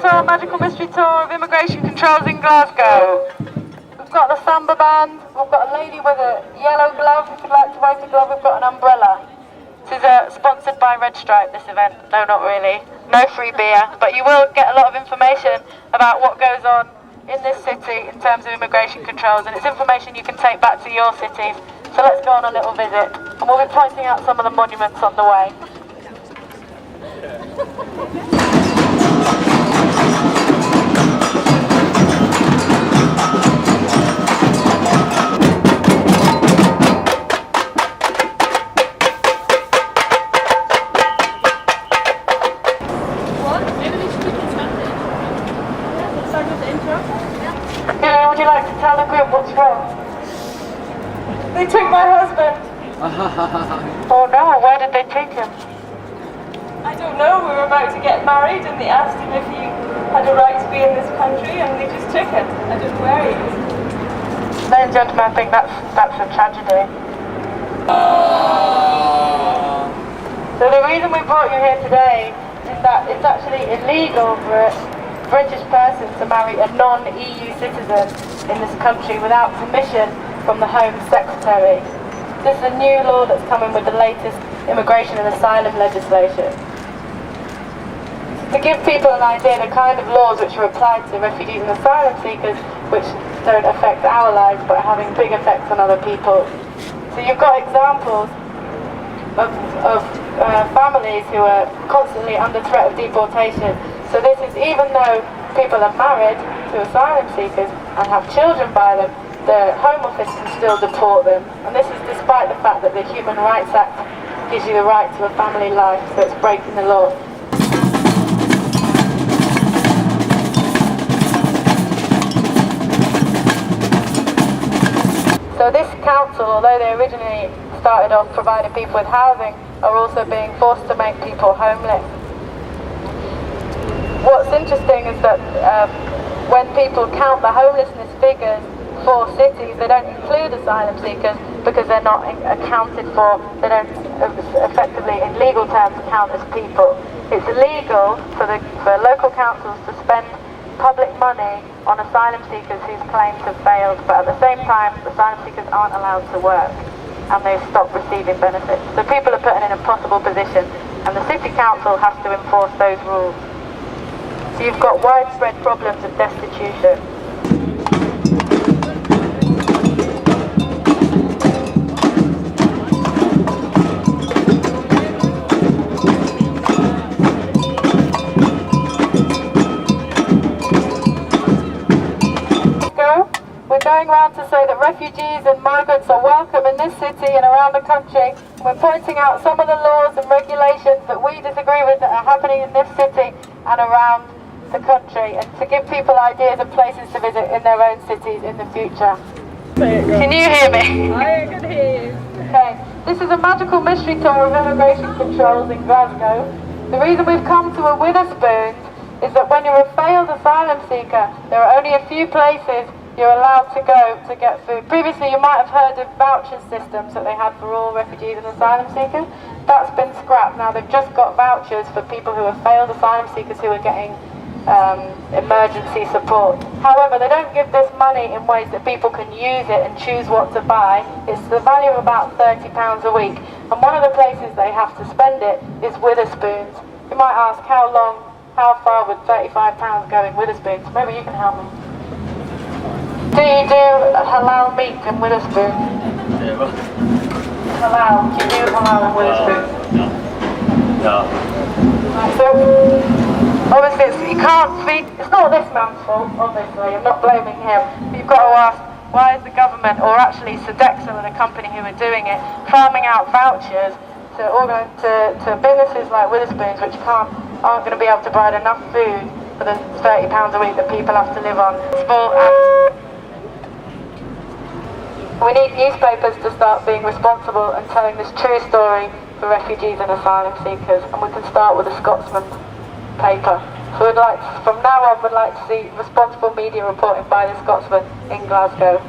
to our magical mystery tour of immigration controls in Glasgow. We've got the samba band, we've got a lady with a yellow glove. If you'd like to wave the glove, we've got an umbrella. This is sponsored by Red Stripe, this event. No, not really. No free beer, but you will get a lot of information about what goes on in this city in terms of immigration controls, and it's information you can take back to your cities. So let's go on a little visit, and we'll be pointing out some of the monuments on the way. Yeah, would you like to tell the group what's wrong? They took my husband. Oh no, where did they take him? I don't know, we were about to get married and they asked him if he had a right to be in this country and they just took him. I don't know where he is. Ladies and gentlemen, I think that's a tragedy. So the reason we brought you here today is that it's actually illegal for a British person to marry a non-EU citizen in this country without permission from the Home Secretary. This is a new law that's coming with the latest immigration and asylum legislation. To give people an idea, the kind of laws which are applied to refugees and asylum seekers, which don't affect our lives but are having big effects on other people. So you've got examples of families who are constantly under threat of deportation. So this is even though people are married to asylum seekers and have children by them, the Home Office can still deport them. And this is despite the fact that the Human Rights Act gives you the right to a family life, so it's breaking the law. So this council, although they originally started off providing people with housing, are also being forced to make people homeless. What's interesting is that when people count the homelessness figures for cities, they don't include asylum seekers because they're not accounted for. They don't effectively, in legal terms, count as people. It's illegal for local councils to spend public money on asylum seekers whose claims have failed, but at the same time, asylum seekers aren't allowed to work and they've stopped receiving benefits. So people are put in an impossible position, and the city council has to enforce those rules. So you've got widespread problems of destitution. We're going around to say that refugees and migrants are welcome in this city and around the country. We're pointing out some of the laws and regulations that we disagree with that are happening in this city and around the country, and to give people ideas of places to visit in their own cities in the future. Can you hear me? I can hear you. Okay, this is a magical mystery tour of immigration controls in Glasgow. The reason we've come to a Witherspoons is that when you're a failed asylum seeker, there are only a few places you're allowed to go to get food. Previously you might have heard of voucher systems that they had for all refugees and asylum seekers. That's been scrapped. Now they've just got vouchers for people who are failed asylum seekers who are getting emergency support. However, they don't give this money in ways that people can use it and choose what to buy. It's the value of about £30 a week. And one of the places they have to spend it is Witherspoons. You might ask how far would £35 go in Witherspoons? Maybe you can help me. Do you do halal meat in Witherspoon? Yeah. Halal. Do you do halal in Witherspoon? No. No. Right, so, obviously, you can't feed. It's not this man's fault, obviously. I'm not blaming him. But you've got to ask, why is the government, or actually Sidestepped and the company who are doing it, farming out vouchers to businesses like Witherspoons, which aren't going to be able to provide enough food for the £30 a week that people have to live on. We need newspapers to start being responsible and telling this true story for refugees and asylum seekers, and we can start with a Scotsman paper. So from now on, we'd like to see responsible media reporting by the Scotsman in Glasgow.